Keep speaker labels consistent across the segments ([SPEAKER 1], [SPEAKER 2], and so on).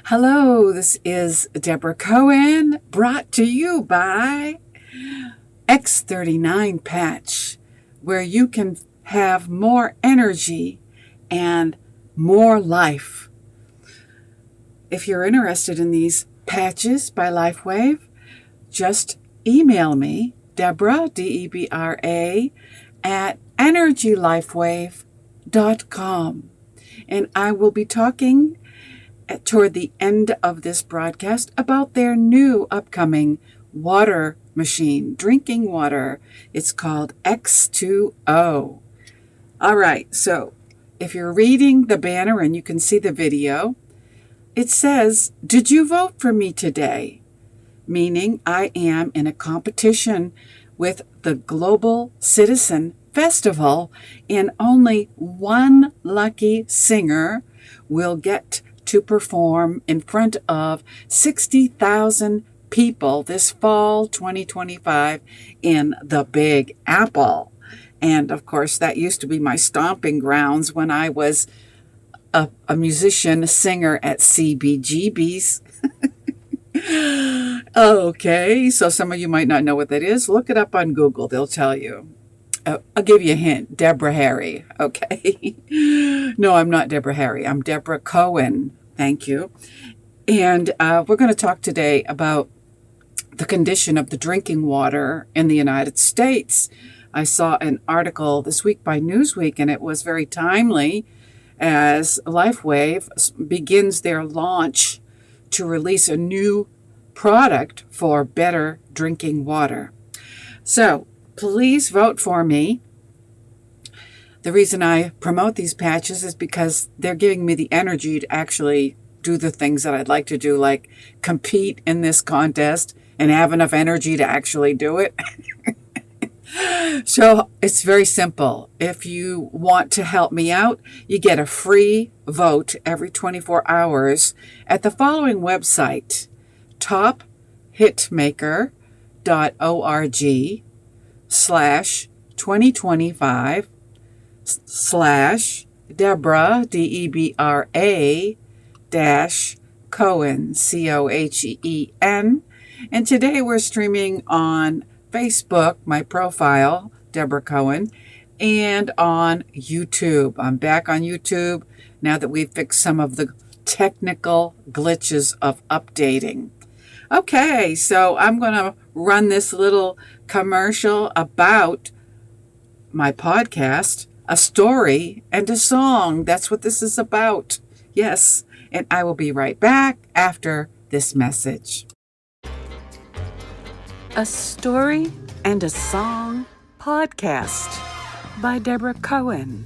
[SPEAKER 1] Hello, this is Deborah Cohen, brought to you by X39 Patch, where you can have more energy and more life. If you're interested in these patches by LifeWave, just email me, Deborah, Debra, at energylifewave.com. And I will be talking toward the end of this broadcast about their new upcoming water machine, drinking water. It's called X2O. All right, so if you're reading the banner and you can see the video, it says, "Did you vote for me today?" Meaning I am in a competition with the Global Citizen Festival, and only one lucky singer will get to perform in front of 60,000 people this fall 2025 in the Big Apple. And of course, that used to be my stomping grounds when I was a musician, a singer at CBGB's. Okay, so some of you might not know what that is. Look it up on Google. They'll tell you. I'll give you a hint. Deborah Harry. Okay. No, I'm not Deborah Harry. I'm Deborah Cohen. Thank you. And we're going to talk today about the condition of the drinking water in the United States. I saw an article this week by Newsweek, and it was very timely as LifeWave begins their launch to release a new product for better drinking water. So please vote for me. The reason I promote these patches is because they're giving me the energy to actually do the things that I'd like to do, like compete in this contest and have enough energy to actually do it. So it's very simple. If you want to help me out, you get a free vote every 24 hours at the following website, tophitmaker.org/2025/Deborah, Debra-Cohen, Cohen. And today we're streaming on Facebook, my profile, Deborah Cohen, and on YouTube. I'm back on YouTube now that we've fixed some of the technical glitches of updating. Okay, so I'm going to run this little commercial about my podcast, a story and a song. That's what this is about. Yes, and I will be right back after this message. A Story and a Song podcast by Deborah Cohen.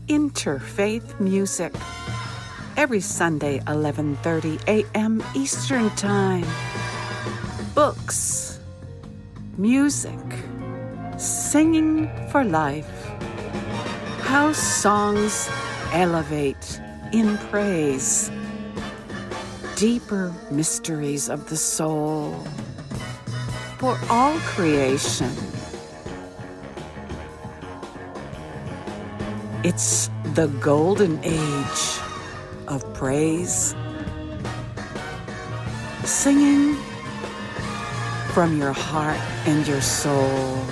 [SPEAKER 1] Interfaith music. Every Sunday, 11:30 a.m. Eastern Time. Books, music, singing for life. How songs elevate in praise. Deeper mysteries of the soul. For all creation. It's the golden age of praise. Singing from your heart and your soul.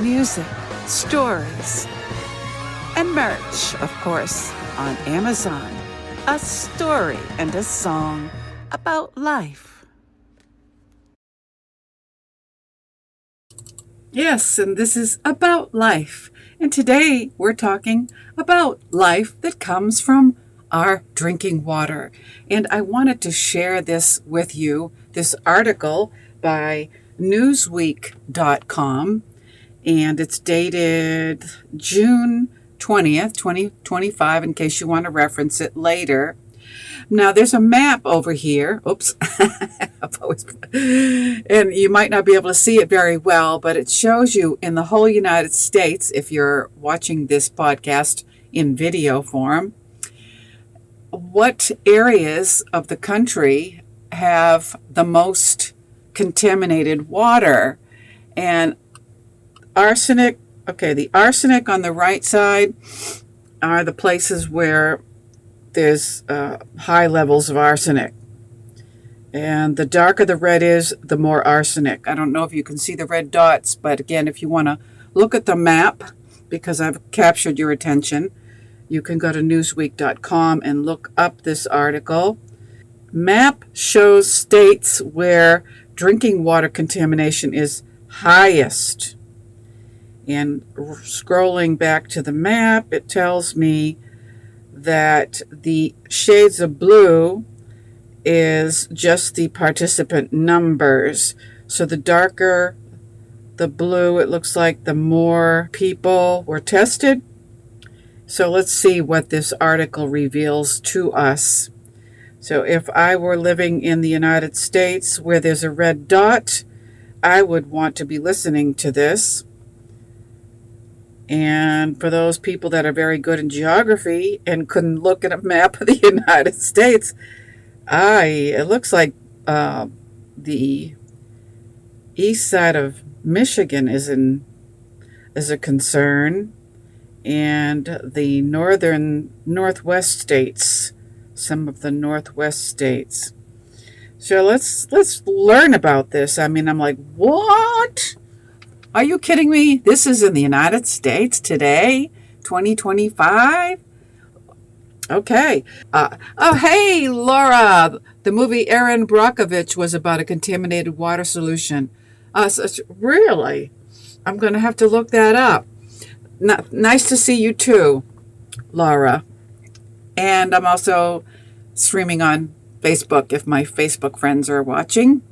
[SPEAKER 1] Music, stories, and merch, of course, on Amazon. A story and a song about life. Yes, and this is about life. And today we're talking about life that comes from our drinking water. And I wanted to share this with you, this article by Newsweek.com. And it's dated June 20th, 2025, in case you want to reference it later. Now, there's a map over here. Oops. And you might not be able to see it very well, but it shows you in the whole United States, if you're watching this podcast in video form, what areas of the country have the most contaminated water. And arsenic, the arsenic on the right side are the places where there's high levels of arsenic. And the darker the red is, the more arsenic. I don't know if you can see the red dots, but again, if you want to look at the map, because I've captured your attention, you can go to newsweek.com and look up this article. Map shows states where drinking water contamination is highest. And scrolling back to the map, it tells me that the shades of blue is just the participant numbers. So the darker the blue, it looks like the more people were tested. So let's see what this article reveals to us. So if I were living in the United States where there's a red dot, I would want to be listening to this. And for those people that are very good in geography and couldn't look at a map of the United States, it looks like the east side of Michigan is a concern, and the northwest states, some of the northwest states. So let's learn about this. I mean, I'm like, what? Are you kidding me? This is in the United States today, 2025? Okay. Hey, Laura. The movie Erin Brockovich was about a contaminated water solution. Really? I'm going to have to look that up. Nice to see you too, Laura. And I'm also streaming on Facebook if my Facebook friends are watching.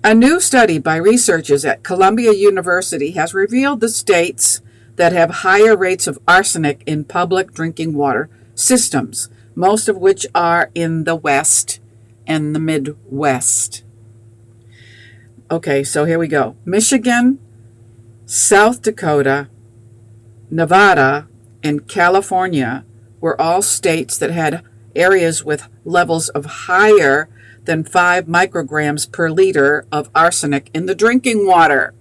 [SPEAKER 1] A new study by researchers at Columbia University has revealed the states that have higher rates of arsenic in public drinking water systems, most of which are in the West and the Midwest. Okay, so here we go. Michigan, South Dakota, Nevada, and California were all states that had areas with levels of higher than 5 micrograms per liter of arsenic in the drinking water.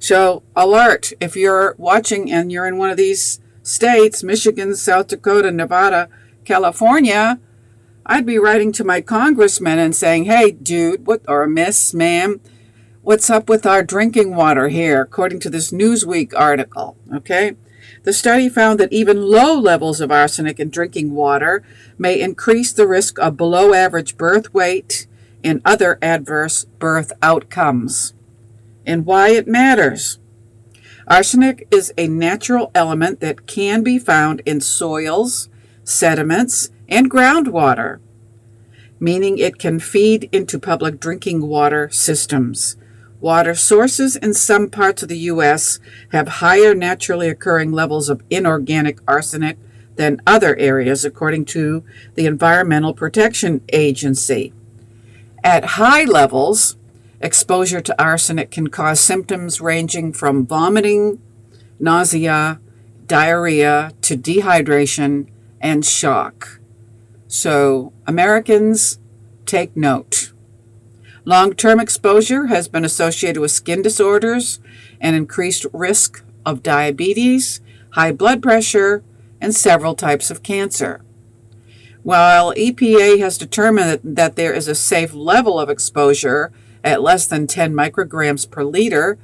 [SPEAKER 1] So, alert, if you're watching and you're in one of these states, Michigan, South Dakota, Nevada, California, I'd be writing to my congressman and saying, hey, dude, or miss, ma'am, what's up with our drinking water here, according to this Newsweek article, okay? The study found that even low levels of arsenic in drinking water may increase the risk of below-average birth weight and other adverse birth outcomes. And why it matters. Arsenic is a natural element that can be found in soils, sediments, and groundwater, meaning it can feed into public drinking water systems. Water sources in some parts of the U.S. have higher naturally occurring levels of inorganic arsenic than other areas, according to the Environmental Protection Agency. At high levels, exposure to arsenic can cause symptoms ranging from vomiting, nausea, diarrhea, to dehydration and shock. So, Americans, take note. Long-term exposure has been associated with skin disorders and increased risk of diabetes, high blood pressure, and several types of cancer. While EPA has determined that there is a safe level of exposure at less than 10 micrograms per liter,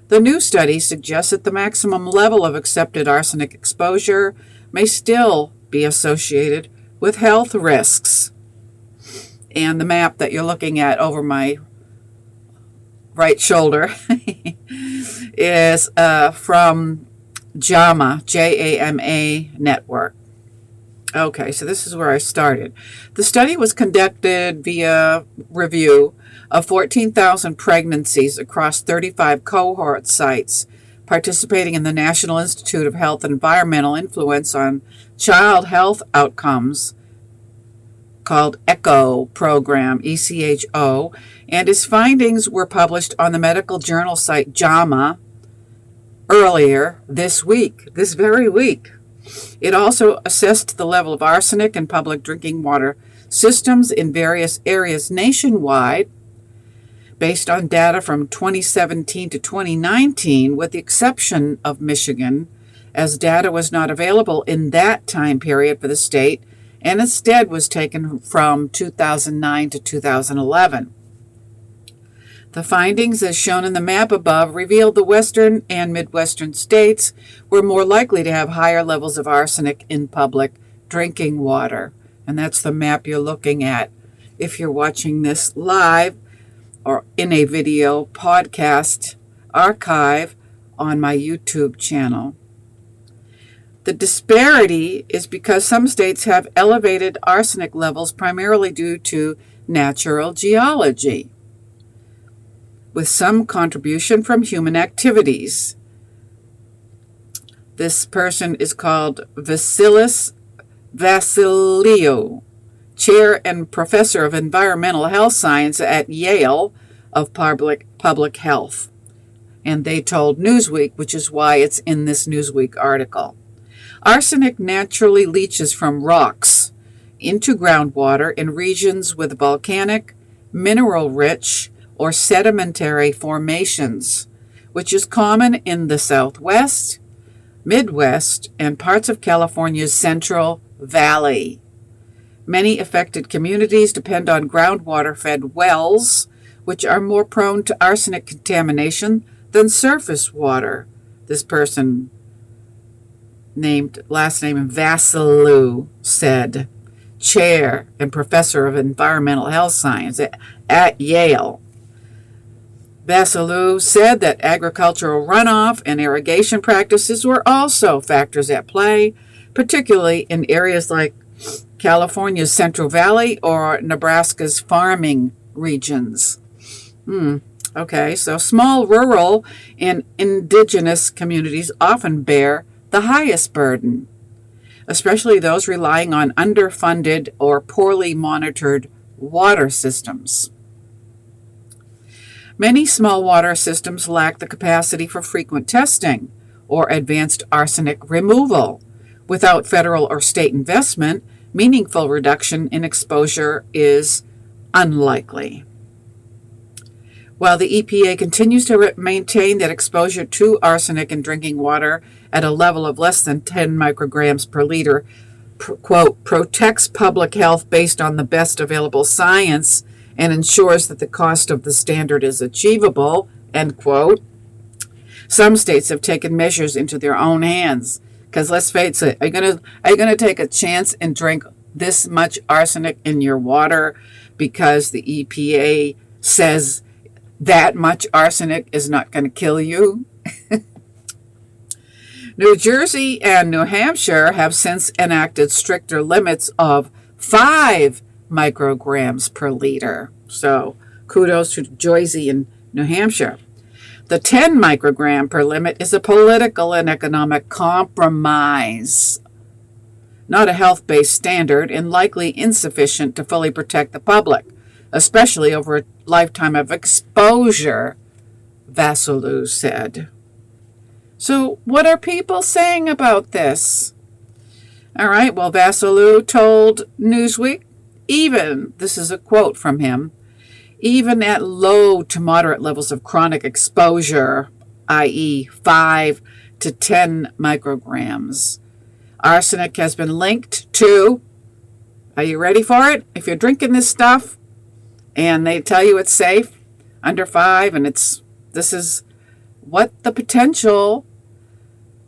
[SPEAKER 1] the new study suggests that the maximum level of accepted arsenic exposure may still be associated with health risks. And the map that you're looking at over my right shoulder is from JAMA, J-A-M-A network. Okay, so this is where I started. The study was conducted via review of 14,000 pregnancies across 35 cohort sites participating in the National Institute of Health and Environmental Influence on Child Health Outcomes, called ECHO program, ECHO, and its findings were published on the medical journal site JAMA earlier this very week. It also assessed the level of arsenic in public drinking water systems in various areas nationwide based on data from 2017 to 2019, with the exception of Michigan, as data was not available in that time period for the state and instead was taken from 2009 to 2011. The findings, as shown in the map above, revealed the western and midwestern states were more likely to have higher levels of arsenic in public drinking water. And that's the map you're looking at if you're watching this live or in a video podcast archive on my YouTube channel. The disparity is because some states have elevated arsenic levels primarily due to natural geology, with some contribution from human activities. This person is called Vasilis Vassiliou, chair and professor of environmental health science at Yale of Public Health. And they told Newsweek, which is why it's in this Newsweek article. Arsenic naturally leaches from rocks into groundwater in regions with volcanic, mineral-rich, or sedimentary formations, which is common in the Southwest, Midwest, and parts of California's Central Valley. Many affected communities depend on groundwater-fed wells, which are more prone to arsenic contamination than surface water. This person, named last name Vassiliou, said, chair and professor of environmental health science at Yale. Vassiliou said that agricultural runoff and irrigation practices were also factors at play, particularly in areas like California's Central Valley or Nebraska's farming regions. Okay, so small rural and indigenous communities often bear the highest burden, especially those relying on underfunded or poorly monitored water systems. Many small water systems lack the capacity for frequent testing or advanced arsenic removal. Without federal or state investment, meaningful reduction in exposure is unlikely. While the EPA continues to maintain that exposure to arsenic in drinking water at a level of less than 10 micrograms per liter, quote, protects public health based on the best available science and ensures that the cost of the standard is achievable, end quote, some states have taken measures into their own hands. Because let's face it, are you gonna take a chance and drink this much arsenic in your water because the EPA says that much arsenic is not going to kill you? New Jersey and New Hampshire have since enacted stricter limits of 5 micrograms per liter. So kudos to Jersey and New Hampshire. The 10 microgram per limit is a political and economic compromise, not a health-based standard, and likely insufficient to fully protect the public, especially over a lifetime of exposure, Vassiliou said. So what are people saying about this? All right, well, Vassiliou told Newsweek, this is a quote from him, even at low to moderate levels of chronic exposure, i.e. 5 to 10 micrograms, arsenic has been linked to, are you ready for it? If you're drinking this stuff and they tell you it's safe, under 5, and this is what the potential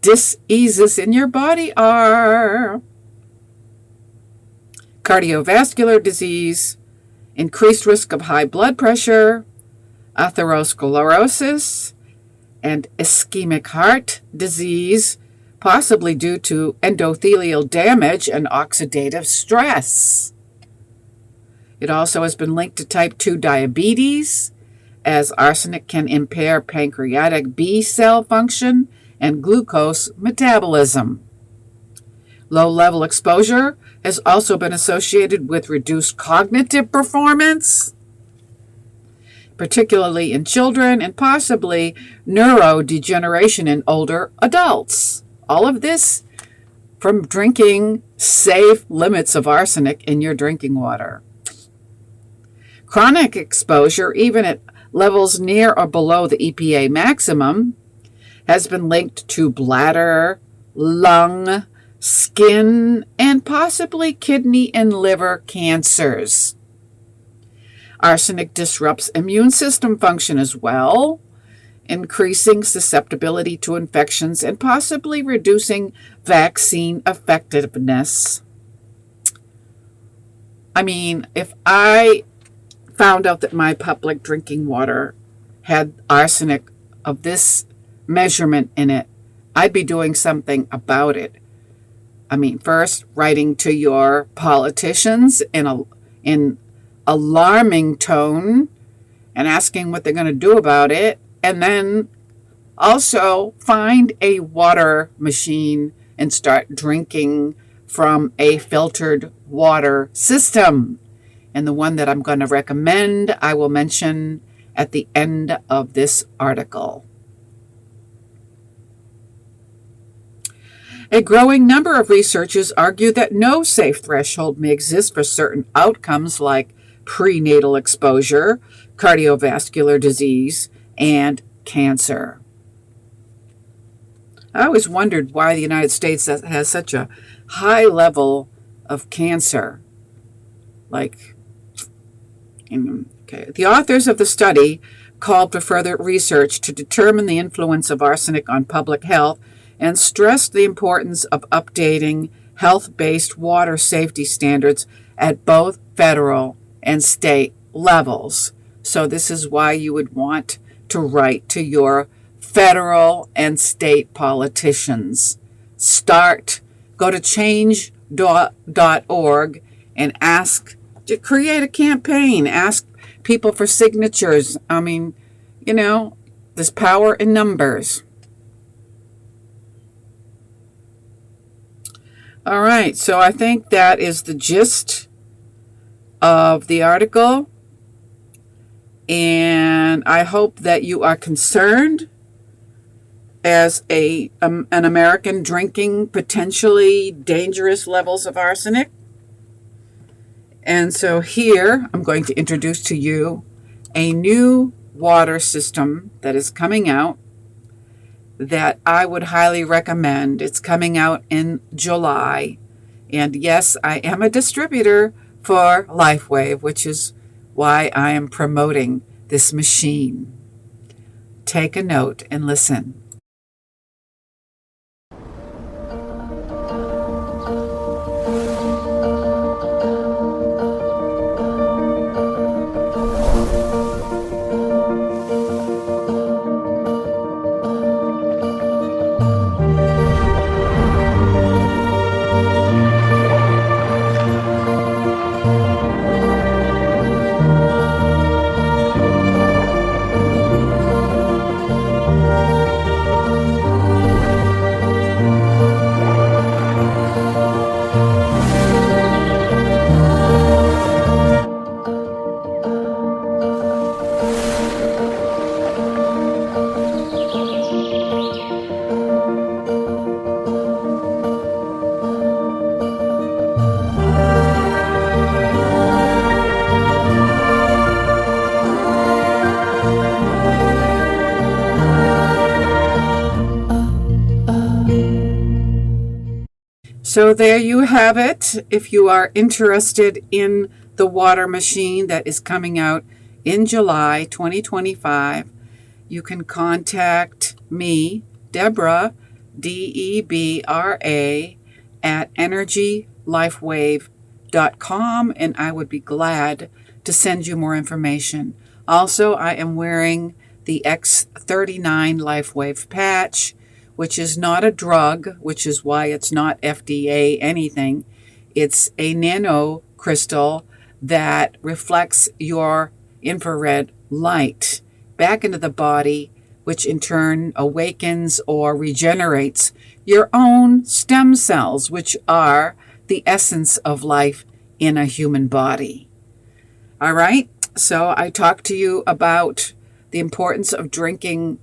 [SPEAKER 1] diseases in your body are. Cardiovascular disease, increased risk of high blood pressure, atherosclerosis, and ischemic heart disease, possibly due to endothelial damage and oxidative stress. It also has been linked to type 2 diabetes, as arsenic can impair pancreatic B cell function and glucose metabolism. Low-level exposure has also been associated with reduced cognitive performance, particularly in children, and possibly neurodegeneration in older adults. All of this from drinking safe limits of arsenic in your drinking water. Chronic exposure, even at levels near or below the EPA maximum, has been linked to bladder, lung, skin, and possibly kidney and liver cancers. Arsenic disrupts immune system function as well, increasing susceptibility to infections and possibly reducing vaccine effectiveness. I mean, if I found out that my public drinking water had arsenic of this measurement in it, I'd be doing something about it. I mean, first, writing to your politicians in alarming tone and asking what they're going to do about it, and then also find a water machine and start drinking from a filtered water system. And the one that I'm going to recommend, I will mention at the end of this article. A growing number of researchers argue that no safe threshold may exist for certain outcomes like prenatal exposure, cardiovascular disease, and cancer. I always wondered why the United States has such a high level of cancer. The authors of the study called for further research to determine the influence of arsenic on public health and stressed the importance of updating health-based water safety standards at both federal and state levels. So this is why you would want to write to your federal and state politicians. Go to change.org and to create a campaign. Ask people for signatures. I mean, there's power in numbers. All right, so I think that is the gist of the article. And I hope that you are concerned as an American drinking potentially dangerous levels of arsenic. And so here I'm going to introduce to you a new water system that is coming out that I would highly recommend. It's coming out in July. And yes, I am a distributor for LifeWave, which is why I am promoting this machine. Take a note and listen. So there you have it. If you are interested in the water machine that is coming out in July 2025, you can contact me, Deborah, Debra, at energylifewave.com, and I would be glad to send you more information. Also, I am wearing the X39 LifeWave patch, which is not a drug, which is why it's not FDA anything. It's a nano crystal that reflects your infrared light back into the body, which in turn awakens or regenerates your own stem cells, which are the essence of life in a human body. All right, so I talked to you about the importance of drinking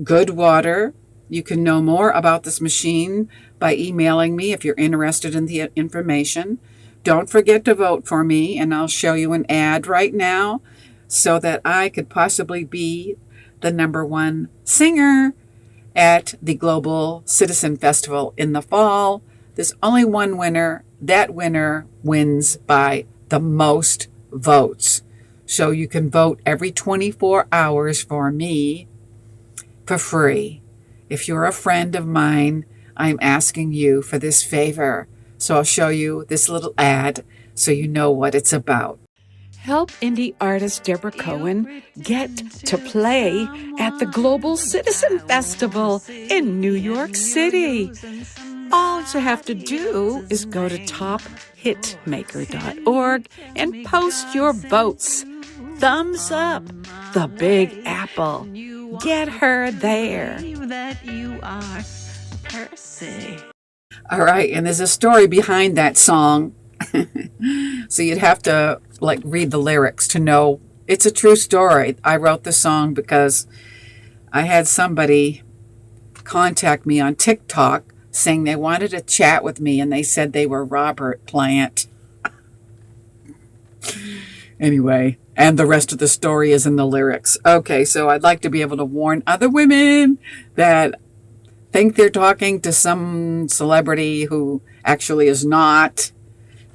[SPEAKER 1] good water. You can know more about this machine by emailing me if you're interested in the information. Don't forget to vote for me, and I'll show you an ad right now so that I could possibly be the #1 singer at the Global Citizen Festival in the fall, There's only one winner. That winner wins by the most votes. So you can vote every 24 hours for me for free. If you're a friend of mine, I'm asking you for this favor. So I'll show you this little ad so you know what it's about. Help indie artist Deborah Cohen get to play at the Global Citizen Festival in New York City. All you have to do is go to tophitmaker.org and post your votes. Thumbs up the Big Apple. Get her there. All right, and there's a story behind that song. So you'd have to read the lyrics to know it's a true story. I wrote the song because I had somebody contact me on TikTok saying they wanted to chat with me, and they said they were Robert Plant. Anyway, and the rest of the story is in the lyrics. Okay, so I'd like to be able to warn other women that think they're talking to some celebrity who actually is not.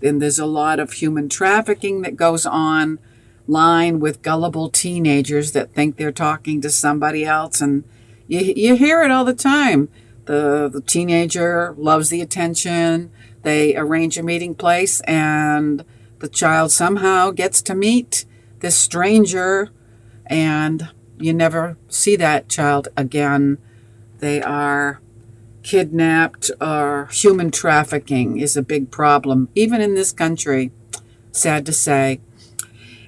[SPEAKER 1] And there's a lot of human trafficking that goes on line with gullible teenagers that think they're talking to somebody else. And you hear it all the time. The teenager loves the attention. They arrange a meeting place, and the child somehow gets to meet this stranger, and you never see that child again. They are kidnapped, or human trafficking is a big problem, even in this country, sad to say.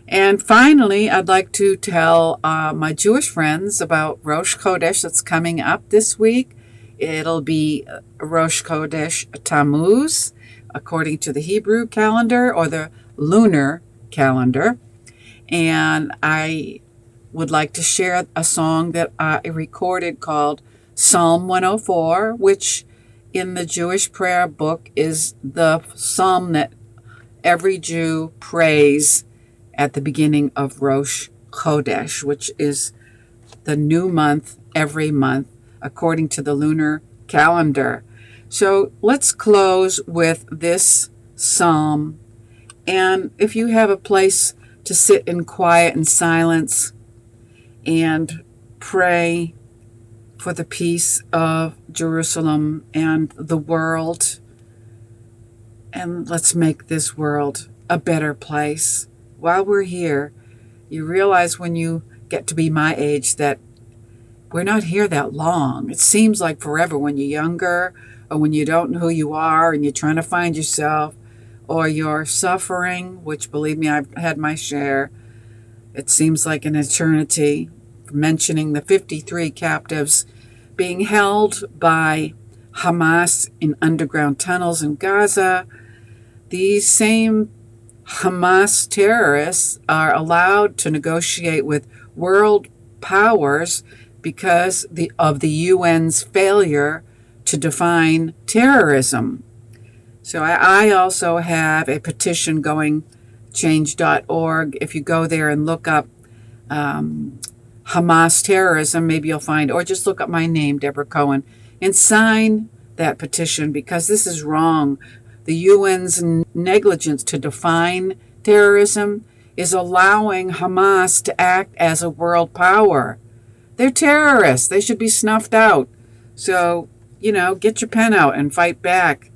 [SPEAKER 1] And finally, I'd like to tell my Jewish friends about Rosh Chodesh that's coming up this week. It'll be Rosh Chodesh Tammuz, according to the Hebrew calendar or the lunar calendar. And I would like to share a song that I recorded called Psalm 104, which in the Jewish prayer book is the psalm that every Jew prays at the beginning of Rosh Chodesh, which is the new month every month according to the lunar calendar. So let's close with this psalm. And if you have a place to sit in quiet and silence and pray for the peace of Jerusalem and the world, and let's make this world a better place. While we're here, you realize when you get to be my age that we're not here that long. It seems like forever when you're younger, or when you don't know who you are and you're trying to find yourself, or you're suffering, which, believe me, I've had my share. It seems like an eternity. Mentioning the 53 captives being held by Hamas in underground tunnels in Gaza. These same Hamas terrorists are allowed to negotiate with world powers because of the UN's failure to define terrorism. So I also have a petition going, change.org. If you go there and look up Hamas terrorism, maybe you'll find, or just look up my name, Deborah Cohen, and sign that petition, because this is wrong. The UN's negligence to define terrorism is allowing Hamas to act as a world power. They're terrorists. They should be snuffed out. So, get your pen out and fight back.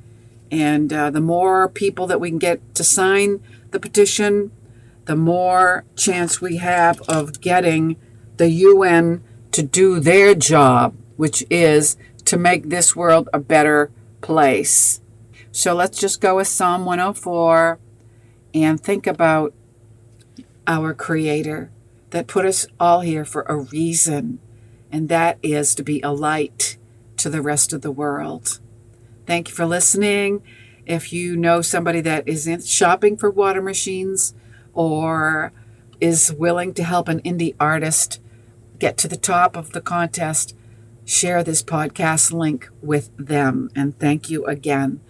[SPEAKER 1] And the more people that we can get to sign the petition, the more chance we have of getting the UN to do their job, which is to make this world a better place. So let's just go with Psalm 104 and think about our Creator that put us all here for a reason, and that is to be a light to the rest of the world. Thank you for listening. If you know somebody that is shopping for water machines or is willing to help an indie artist get to the top of the contest, share this podcast link with them. And thank you again.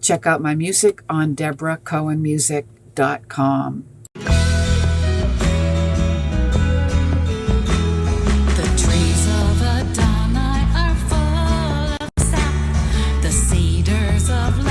[SPEAKER 1] Check out my music on deborahcohenmusic.com.
[SPEAKER 2] The trees of Adonai are full of sap. The cedars of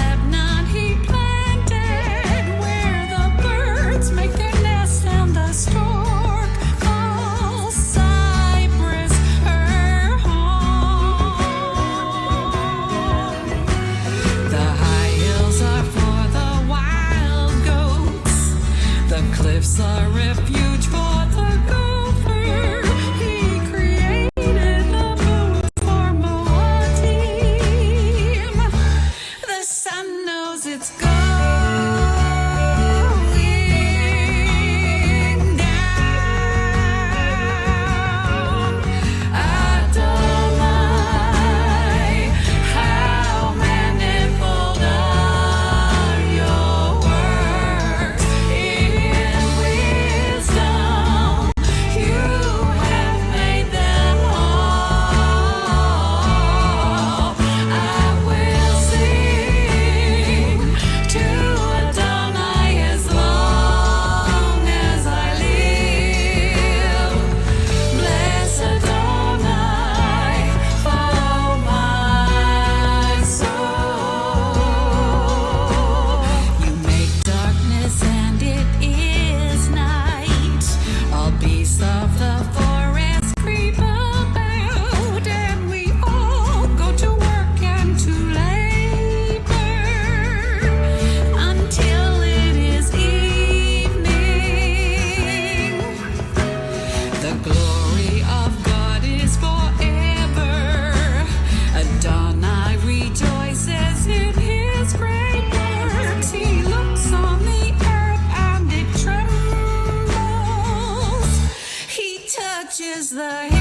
[SPEAKER 2] is the